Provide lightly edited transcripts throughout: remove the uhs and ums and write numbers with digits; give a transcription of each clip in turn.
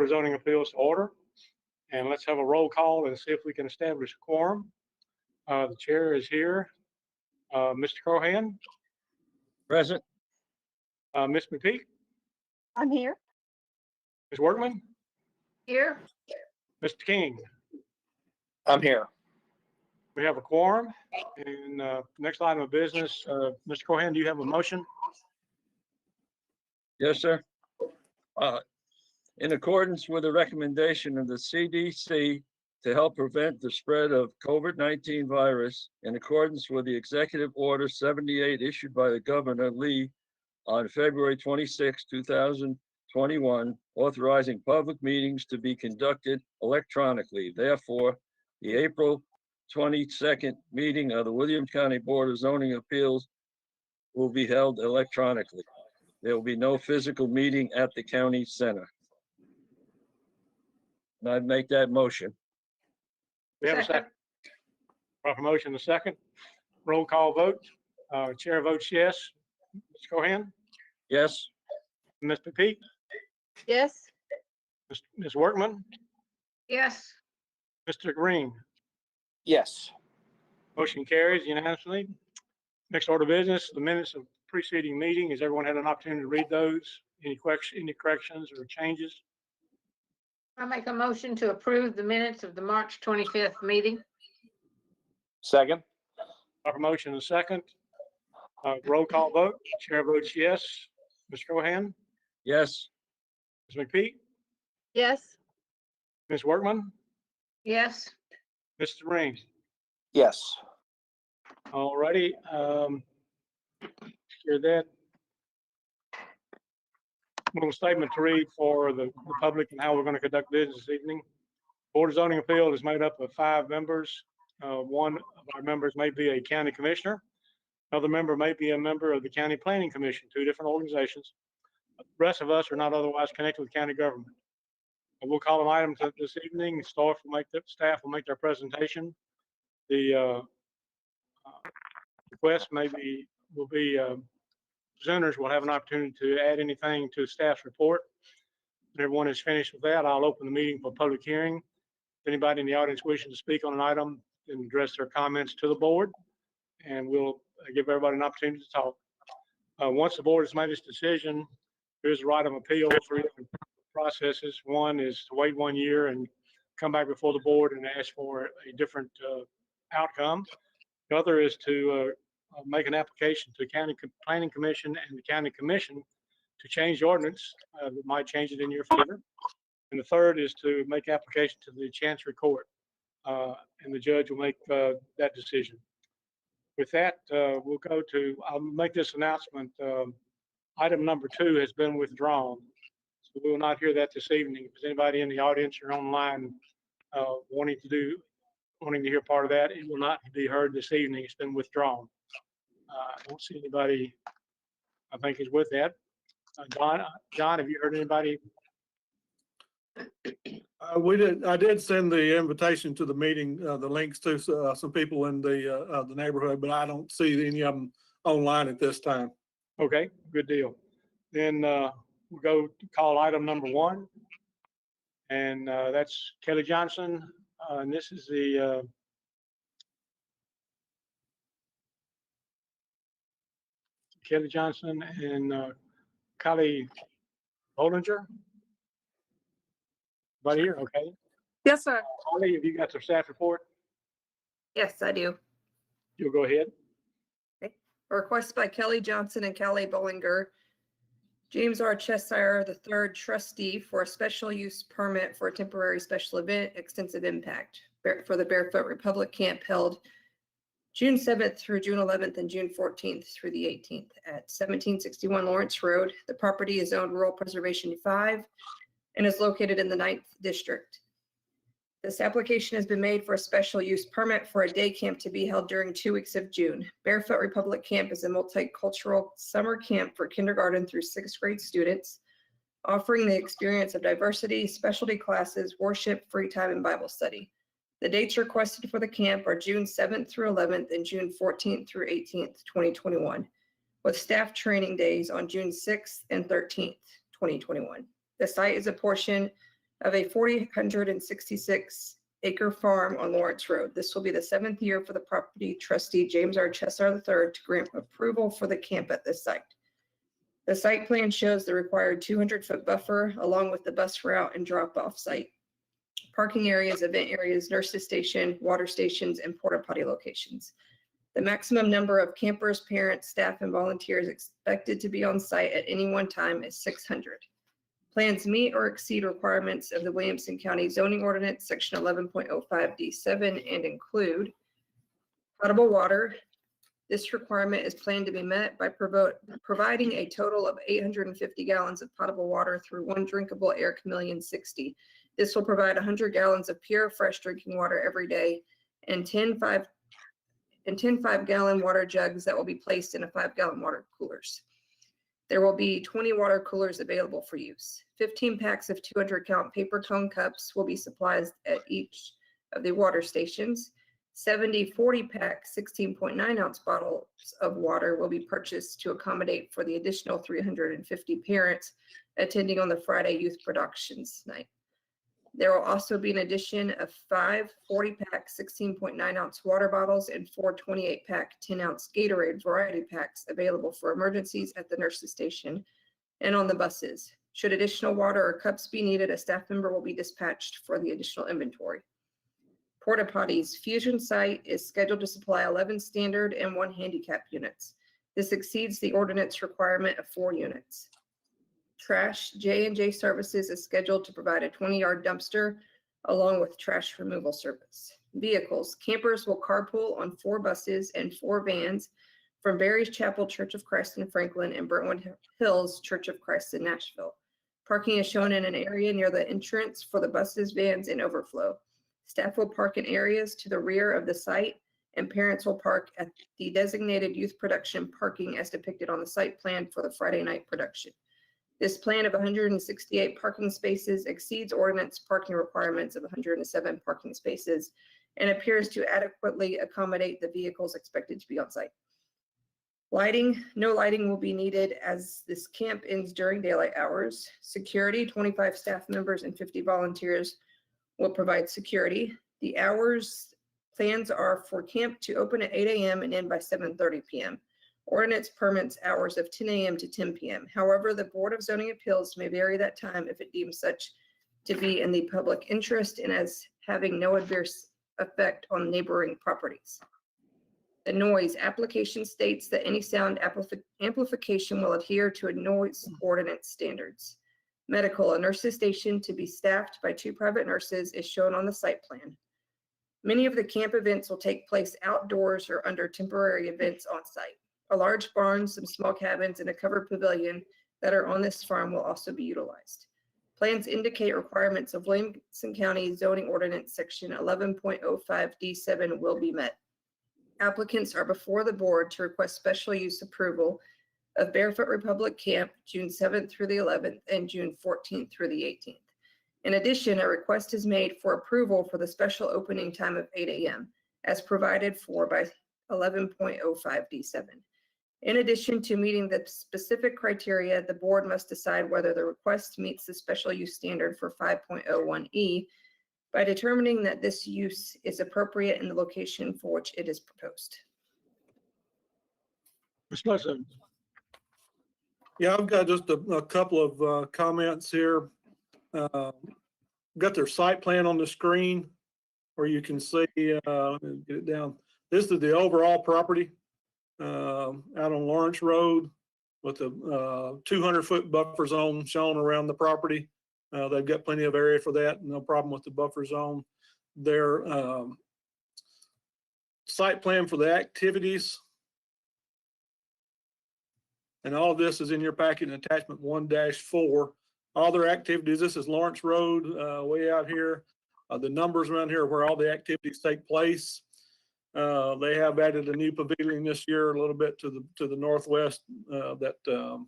Zoning Appeals to order. And let's have a roll call and see if we can establish a quorum. The chair is here. Mr. Cohan, Present. Ms. McPeak, I'm here. Ms. Workman, Here. Mr. King. I'm here. We have a quorum. And next item of business, Mr. Cohan, do you have a motion? Yes, sir. In accordance with the recommendation of the CDC to help prevent the spread of COVID-19 virus, in accordance with the Executive Order 78 issued by the Governor Lee on February 26, 2021, authorizing public meetings to be conducted electronically. Therefore, the April 22nd meeting of the Williamson County Board of Zoning Appeals will be held electronically. There will be no physical meeting at the county center. And I'd make that motion. We have a second. Proper motion, a second. Roll call vote. Chair votes yes. Mr. Cohan, Yes. Ms. McPeak, Yes. Ms. Workman, Yes. Mr. Green. Yes. Motion carries unanimously. Next order of business, the minutes of preceding meeting. Has everyone had an opportunity to read those? Any corrections or changes? I make a motion to approve the minutes of the March 25th meeting. Second. Proper motion, a second. Roll call vote. Chair votes yes. Mr. Cohan, Yes. Ms. McPeak, Yes. Ms. Workman, Yes. Mr. Green. Yes. All righty. Hear that. Little statement to read for the public and how we're going to conduct business this evening. Board of Zoning Appeal is made up of 5 members. One of our members may be a county commissioner. Another member may be a member of the County Planning Commission, 2 different organizations. The rest of us are not otherwise connected with county government. We'll call an item this evening. Staff will make their presentation. The request will be presenters will have an opportunity to add anything to staff's report. When everyone is finished with that, I'll open the meeting for public hearing. If anybody in the audience wishes to speak on an item, then address their comments to the board, and we'll give everybody an opportunity to talk. Once the board has made its decision, there's a right of appeal for different processes. One is to wait 1 year and come back before the board and ask for a different outcome. The other is to make an application to the County Planning Commission and the County Commission to change the ordinance that might change it in your favor. And the third is to make application to the Chancery Court, and the judge will make that decision. With that, I'll make this announcement. Item number 2 has been withdrawn, so we will not hear that this evening. If there's anybody in the audience or online wanting to hear part of that, it will not be heard this evening. It's been withdrawn. I don't see anybody, I think, is with that. John, have you heard anybody? I did send the invitation to the meeting, the links to some people in the neighborhood, but I don't see any of them online at this time. Okay, good deal. Then we'll go to call item number 1, and that's Kelly Johnson, and this is the Kelly Johnson and Kylie Bollinger. Everybody here? Okay. Yes, sir. Kylie, have you got the staff report? Yes, I do. You'll go ahead. A request by Kelly Johnson and Callie Bollinger, James R. Cheshire III, trustee, for a special use permit for a temporary special event, extensive impact for the Barefoot Republic Camp held June 7th through June 11th and June 14th through the 18th at 1761 Lawrence Road. The property is zoned Rural Preservation 5 and is located in the 9th District. This application has been made for a special use permit for a day camp to be held during 2 weeks of June. Barefoot Republic Camp is a multicultural summer camp for kindergarten through 6th grade students, offering the experience of diversity, specialty classes, worship, free time, and Bible study. The dates requested for the camp are June 7th through 11th and June 14th through 18th, 2021, with staff training days on June 6th and 13th, 2021. The site is a portion of a 466 acre farm on Lawrence Road. This will be the 7th year for the property trustee James R. Chessar III to grant approval for the camp at this site. The site plan shows the required 200-foot buffer along with the bus route and drop-off site, parking areas, event areas, nurses station, water stations, and porta potty locations. The maximum number of campers, parents, staff, and volunteers expected to be on site at any one time is 600. Plans meet or exceed requirements of the Williamson County Zoning Ordinance, Section 11.05D7, and include potable water. This requirement is planned to be met by providing a total of 850 gallons of potable water through one drinkable air chameleon 60. This will provide 100 gallons of pure, fresh drinking water every day and 10 5-gallon water jugs that will be placed in 5-gallon water coolers. There will be 20 water coolers available for use. 15 packs of 200-count paper cone cups will be supplied at each of the water stations. 70 40-pack 16.9-ounce bottles of water will be purchased to accommodate for the additional 350 parents attending on the Friday Youth Productions Night. There will also be an addition of 5 40-pack 16.9-ounce water bottles and 4 28-pack 10-ounce Gatorade variety packs available for emergencies at the nurses station and on the buses. Should additional water or cups be needed, a staff member will be dispatched for the additional inventory. Porta potties. Fusion site is scheduled to supply 11 standard and 1 handicap units. This exceeds the ordinance requirement of 4 units. Trash. J&J Services is scheduled to provide a 20-yard dumpster along with trash removal service. Vehicles. Campers will carpool on 4 buses and 4 vans from Barry's Chapel Church of Christ in Franklin and Brentwood Hills Church of Christ in Nashville. Parking is shown in an area near the entrance for the buses, vans, and overflow. Staff will park in areas to the rear of the site, and parents will park at the designated youth production parking as depicted on the site plan for the Friday night production. This plan of 168 parking spaces exceeds ordinance parking requirements of 107 parking spaces and appears to adequately accommodate the vehicles expected to be on site. Lighting. No lighting will be needed as this camp ends during daylight hours. Security. 25 staff members and 50 volunteers will provide security. The hours plans are for camp to open at 8 a.m. and end by 7:30 p.m. Ordinance permits hours of 10 a.m. to 10 p.m. However, the Board of Zoning Appeals may vary that time if it deems such to be in the public interest and as having no adverse effect on neighboring properties. The noise. Application states that any sound amplification will adhere to a noise ordinance standards. Medical. A nurses station to be staffed by 2 private nurses is shown on the site plan. Many of the camp events will take place outdoors or under temporary events on site. A large barn, some small cabins, and a covered pavilion that are on this farm will also be utilized. Plans indicate requirements of Williamson County Zoning Ordinance Section 11.05D7 will be met. Applicants are before the board to request special use approval of Barefoot Republic Camp, June 7th through the 11th and June 14th through the 18th. In addition, a request is made for approval for the special opening time of 8 a.m. as provided for by 11.05D7. In addition to meeting the specific criteria, the board must decide whether the request meets the special use standard for 5.01E by determining that this use is appropriate in the location for which it is proposed. Mr. President, Yeah, I've got just a couple of comments here. Got their site plan on the screen where you can see, let me get it down. This is the overall property out on Lawrence Road with a 200-foot buffer zone shown around the property. They've got plenty of area for that, no problem with the buffer zone. Their site plan for the activities, and all of this is in your packet in attachment 1-4. All their activities, this is Lawrence Road, way out here. The numbers around here where all the activities take place. They have added a new pavilion this year, a little bit to the northwest that they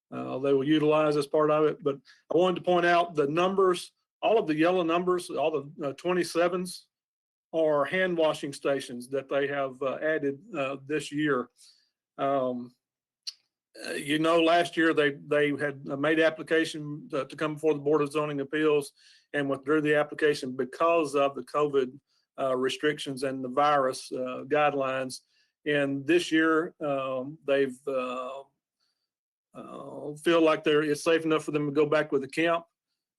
will utilize as part of it. But I wanted to point out the numbers, all of the yellow numbers, all the 27s are hand washing stations that they have added this year. You know, last year they had made application to come before the Board of Zoning Appeals and withdrew the application because of the COVID restrictions and the virus guidelines. And this year, they've feel like it's safe enough for them to go back with the camp.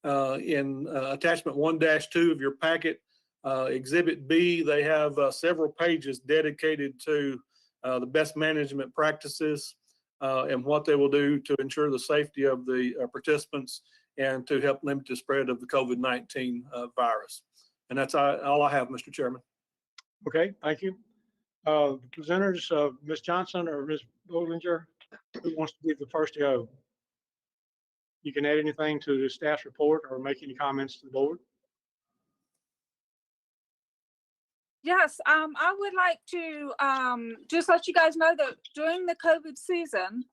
In attachment 1-2 of your packet, Exhibit B, they have several pages dedicated to the best management practices and what they will do to ensure the safety of the participants and to help limit the spread of the COVID-19 virus. And that's all I have, Mr. Chairman. Okay, thank you. Presenters, Ms. Johnson or Ms. Bollinger, who wants to be the first to go? You can add anything to the staff's report or make any comments to the board. Yes, I would like to just let you guys know that during the COVID season,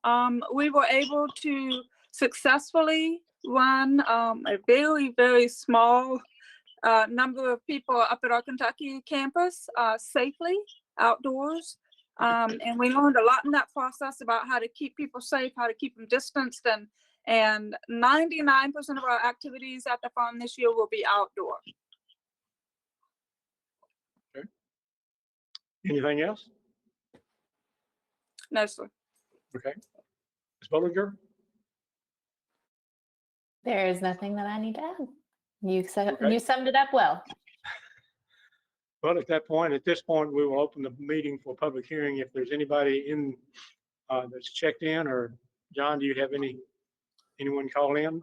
we were able to successfully run a very, very small number of people up at our Kentucky campus safely outdoors. And we learned a lot in that process about how to keep people safe, how to keep them distanced, and 99% of our activities at the farm this year will be outdoor. Anything else? No, sir. Okay. Ms. Bollinger? There is nothing that I need to add. You Okay. you summed it up well. Well, at this point, we will open the meeting for public hearing. If there's anybody in that's checked in, or John, do you have anyone call in?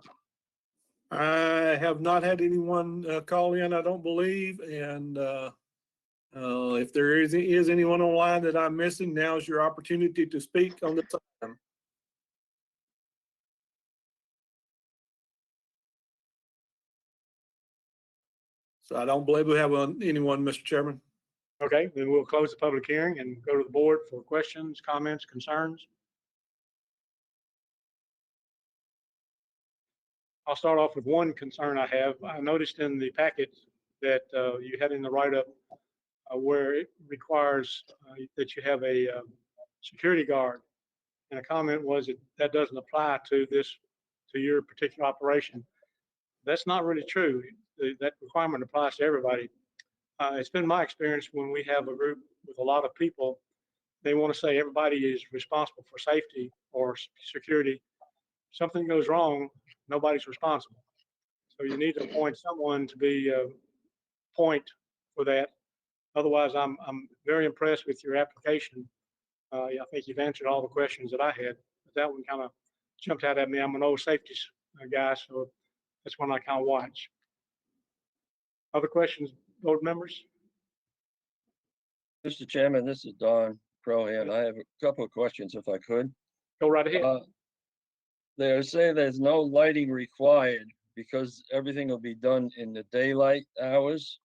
I have not had anyone call in, I don't believe. And if there is anyone online that I'm missing, now's your opportunity to speak on the time. So I don't believe we have anyone, Mr. Chairman. Okay, then we'll close the public hearing and go to the board for questions, comments, concerns. I'll start off with one concern I have. I noticed in the packet that you had in the write-up where it requires that you have a security guard. And a comment was that doesn't apply to your particular operation. That's not really true. That requirement applies to everybody. It's been my experience when we have a group with a lot of people, they want to say everybody is responsible for safety or security. Something goes wrong, nobody's responsible. So you need to appoint someone to be point for that. Otherwise, I'm very impressed with your application. I think you've answered all the questions that I had, but that one kind of jumped out at me. I'm an old safety guy, so that's one I kind of watch. Other questions, board members? Mr. Chairman, this is Don Crohan. I have a couple of questions if I could. Go right ahead. They're saying there's no lighting required because everything will be done in the daylight hours.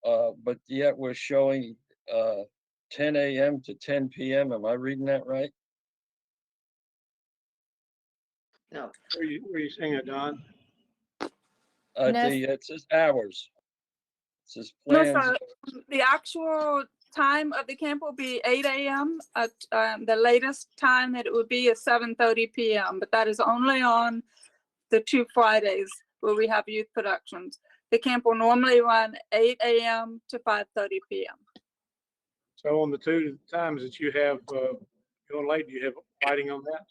But yet we're showing 10 a.m. to 10 p.m. Am I reading that right? No, Where are you saying it, Don? No. It says hours. It says No, plans. sir. The actual time of the camp will be 8 a.m. The latest time that it would be is 7:30 p.m. But that is only on the 2 Fridays where we have youth productions. The camp will normally run 8 a.m. to 5:30 p.m. So on the 2 times that you have going late, do you have lighting on that?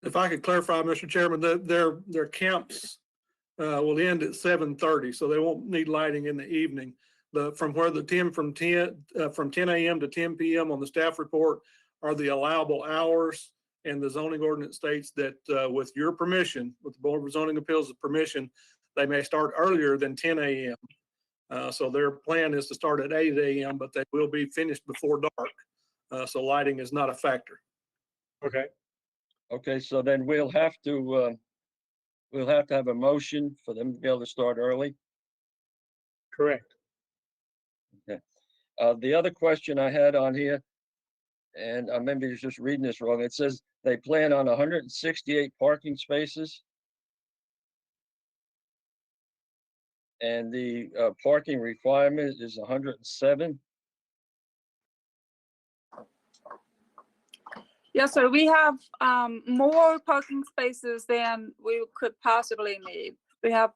If I could clarify, Mr. Chairman, their camps will end at 7:30, so they won't need lighting in the evening. From 10 a.m. to 10 p.m. on the staff report are the allowable hours, and the zoning ordinance states that with your permission, with the Board of Zoning Appeals' permission, they may start earlier than 10 a.m. So their plan is to start at 8 a.m., but they will be finished before dark. So lighting is not a factor. Okay. Okay, so then we'll have to have a motion for them to be able to start early. Correct. The other question I had on here, and I maybe was just reading this wrong. It says they plan on 168 parking spaces. And the parking requirement is 107. Yes, sir. We have more parking spaces than we could possibly need. We have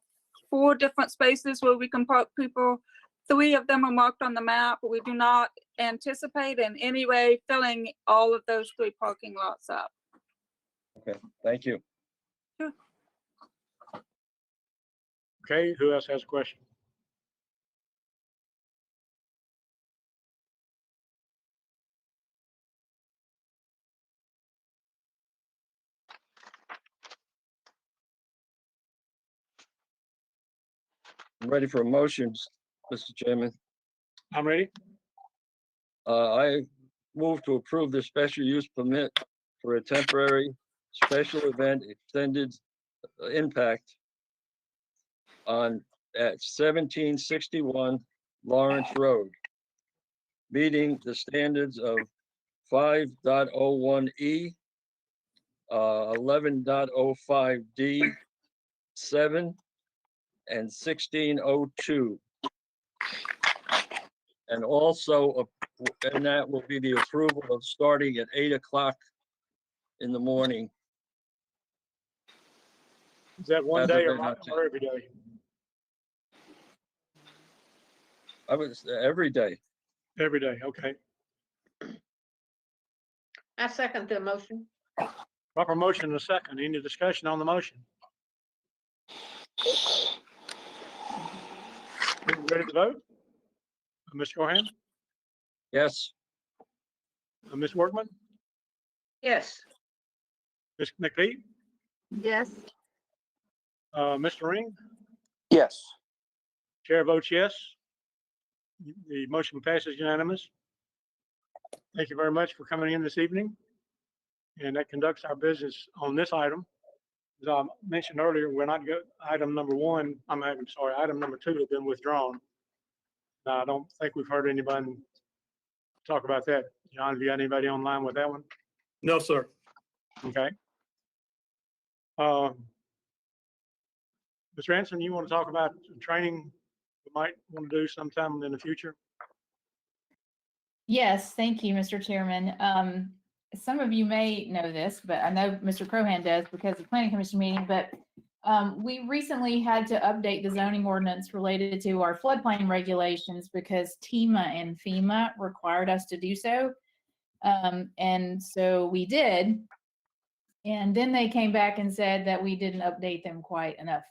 4 different spaces where we can park people. 3 of them are marked on the map. We do not anticipate in any way filling all of those 3 parking lots up. Okay, thank you. Okay, who else has a question? I'm ready for motions, Mr. Chairman. I'm ready. I move to approve the special use permit for a temporary special event extended impact at 1761 Lawrence Road, meeting the standards of 5.01E, 11.05D, 7, and 1602. And also, and that will be the approval of starting at 8 o'clock in the morning. Is that one As day of or right now. every day? I was every day. Every day, okay. I second the motion. Proper motion and a second. Any discussion on the motion? Ready to vote? Ms. Cohan, Yes, Ms. Workman, Yes. Ms. McPhee, Yes. Mr. Ring, Yes. chair votes yes. The motion passes unanimous. Thank you very much for coming in this evening. And that conducts our business on this item. As I mentioned earlier, we're not good. Item number 1, item number 2 has been withdrawn. I don't think we've heard anybody talk about that. John, have you got anybody online with that one? No, sir. Okay. Ms. Ransom, you want to talk about training we might want to do sometime in the future? Yes, thank you, Mr. Chairman. Some of you may know this, but I know Mr. Crohan does because of the planning commission meeting, but we recently had to update the zoning ordinance related to our floodplain regulations because TEMA and FEMA required us to do so. And so we did. And then they came back and said that we didn't update them quite enough.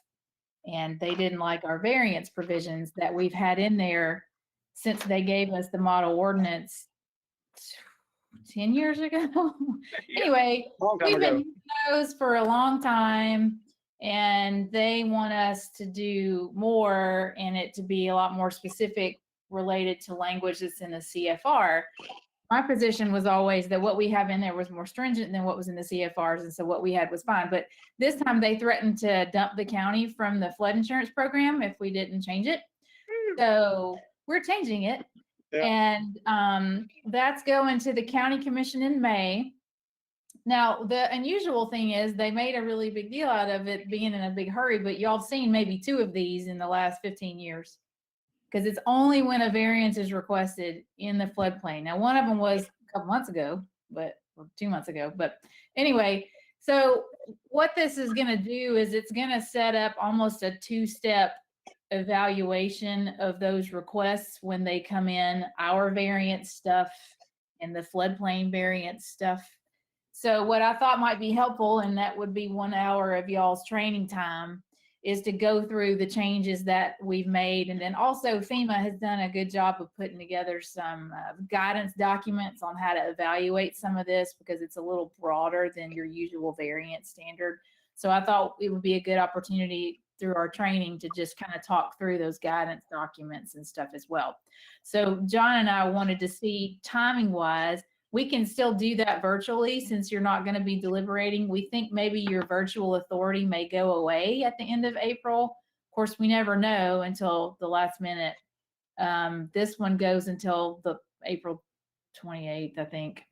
And they didn't like our variance provisions that we've had in there since they gave us the model ordinance 10 years ago. Anyway, Long time we've ago. been using those for a long time, and they want us to do more and it to be a lot more specific related to language that's in the CFR. My position was always that what we have in there was more stringent than what was in the CFRs, and so what we had was fine. But this time they threatened to dump the county from the flood insurance program if we didn't change it. So we're changing it. Yeah. And that's going to the county commission in May. Now, the unusual thing is they made a really big deal out of it being in a big hurry, but y'all have seen maybe 2 of these in the last 15 years. Because it's only when a variance is requested in the floodplain. Now, one of them was a couple months ago, or 2 months ago. But anyway, so what this is going to do is it's going to set up almost a 2-step evaluation of those requests when they come in, our variance stuff and the floodplain variance stuff. So what I thought might be helpful, and that would be 1 hour of y'all's training time, is to go through the changes that we've made. And then also FEMA has done a good job of putting together some guidance documents on how to evaluate some of this because it's a little broader than your usual variance standard. So I thought it would be a good opportunity through our training to just kind of talk through those guidance documents and stuff as well. So John and I wanted to see timing wise, we can still do that virtually since you're not going to be deliberating. We think maybe your virtual authority may go away at the end of April. Of course, we never know until the last minute. This one goes until the April 28th, I think.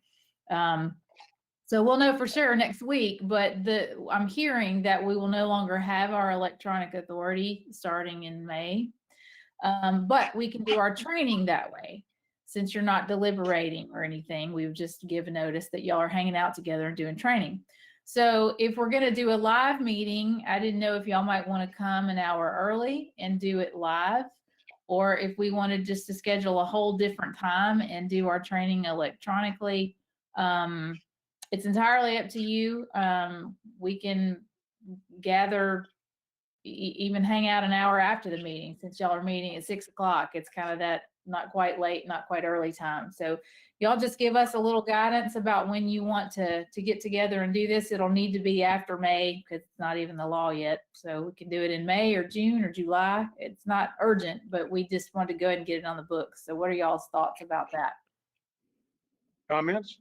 So we'll know for sure next week, but I'm hearing that we will no longer have our electronic authority starting in May. But we can do our training that way. since you're not deliberating or anything, we've just given notice that y'all are hanging out together and doing training. So if we're gonna do a live meeting, I didn't know if y'all might want to come an hour early and do it live, or if we wanted just to schedule a whole different time and do our training electronically. It's entirely up to you. We can gather, even hang out an hour after the meeting, since y'all are meeting at 6 o'clock. It's kind of that not quite late, not quite early time. So y'all just give us a little guidance about when you want to get together and do this. It'll need to be after May because it's not even the law yet. So we can do it in May or June or July. It's not urgent, but we just want to go ahead and get it on the books. So what are y'all's thoughts about that? Comments?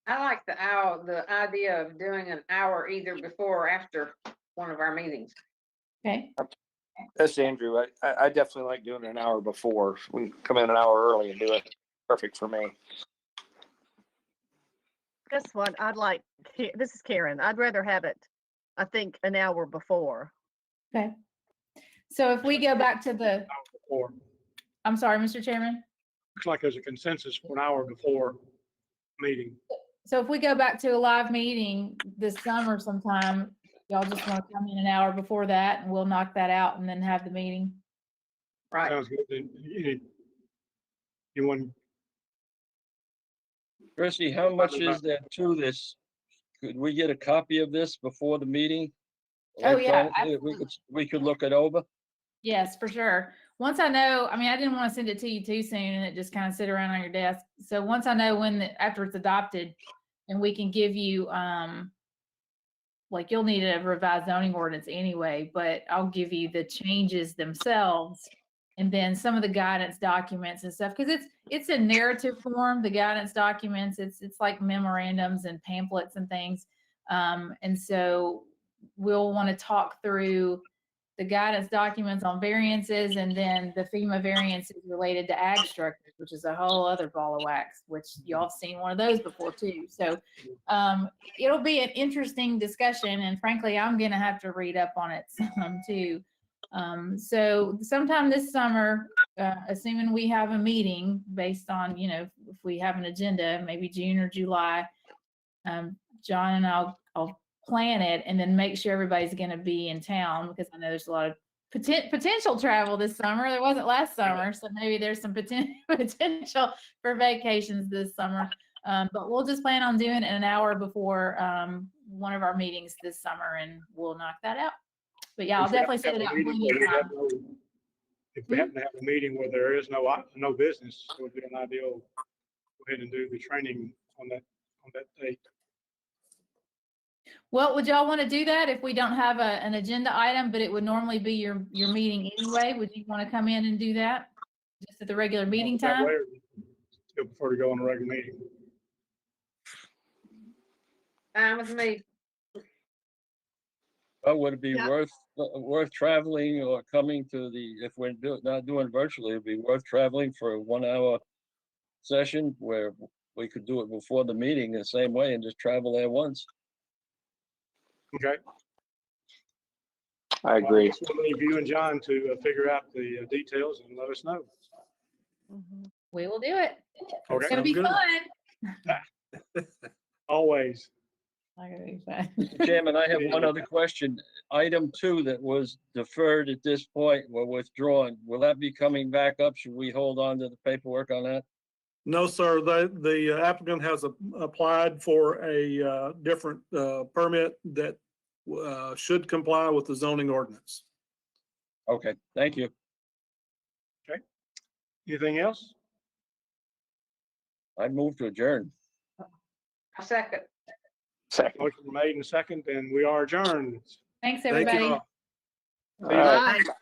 I like the idea of doing an hour either before or after one of our meetings. Okay. That's Andrew. I definitely like doing it an hour before. We can come in an hour early and do it. Perfect for me. Guess what? This is Karen. I'd rather have it, I think, an hour before. Okay. So if we go back to the, Before. I'm sorry, Mr. Chairman. Looks like there's a consensus for an hour before meeting. So if we go back to a live meeting this summer sometime, y'all just want to come in an hour before that and we'll knock that out and then have the meeting. Right. Sounds good. Then you want, Chrissy, how much is there to this? Could we get a copy of this before the meeting? Oh, yeah, We could look it over. Yes, for sure. Once I know, I mean, I didn't want to send it to you too soon and it just kind of sit around on your desk. So once I know after it's adopted and we can give you, like you'll need a revised zoning ordinance anyway, but I'll give you the changes themselves and then some of the guidance documents and stuff. Cause it's in narrative form, the guidance documents, it's like memorandums and pamphlets and things. And so we'll want to talk through the guidance documents on variances and then the FEMA variances related to ag structures, which is a whole other ball of wax, which y'all have seen one of those before too. So it'll be an interesting discussion. And frankly, I'm going to have to read up on it some too. So sometime this summer, assuming we have a meeting based on, if we have an agenda, maybe June or July, John and I'll plan it and then make sure everybody's going to be in town, because I know there's a lot of potential travel this summer. There wasn't last summer, so maybe there's some potential for vacations this summer. But we'll just plan on doing it an hour before one of our meetings this summer, and we'll knock that out. But yeah, I'll definitely set it up. If we happen to have a meeting where there is no business, it would be an ideal, go ahead and do the training on that date. Well, would y'all want to do that if we don't have an agenda item, but it would normally be your meeting anyway? Would you want to come in and do that just at the regular meeting time? Still prefer to go on a regular meeting. Fine with me. Would it be Yeah. worth traveling or coming to if we're not doing virtually, it'd be worth traveling for a 1 hour session where we could do it before the meeting the same way and just travel there once. Okay. I agree. Well, we'll leave you and John to figure out the details and let us know. We will do it. Okay. It's gonna be Sounds fun. Always. It's gonna be fun. Mr. Chairman, I have one other question. Item 2 that was deferred at this point or withdrawn, will that be coming back up? Should we hold on to the paperwork on that? No, sir. The applicant has applied for a different permit that should comply with the zoning ordinance. Okay, thank you. Anything else? I move to adjourn. A second. Second. Motion made and second, and we are adjourned. Thanks, Thank you. everybody. All right. Bye.